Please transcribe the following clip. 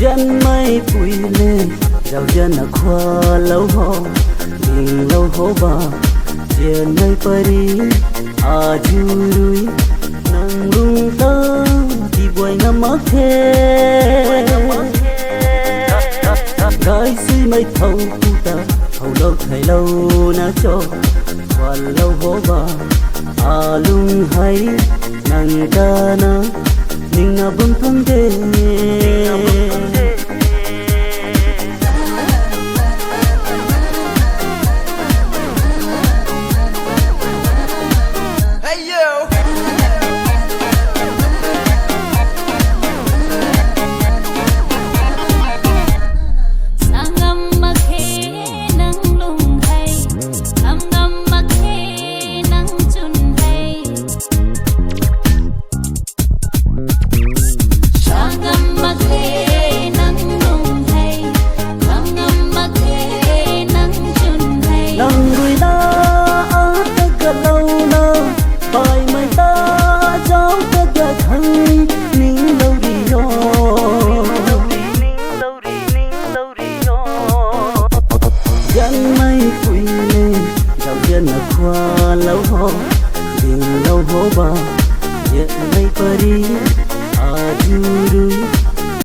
dân mây bụi lên dạo dân ở khoa lâu ho đình lâu ho ba tiền nơi Paris à chui nang lung ta đi buổi ngắm mắt thế gái suy mây thâu cu ta thâu lâu thầy lâu na cho khoa lâu ho ba à lung hay nang ta na ning na bun thang de dân mây quỳ lên dạo dân ở khoa lâu ho đình lâu ho ba hiện nay Paris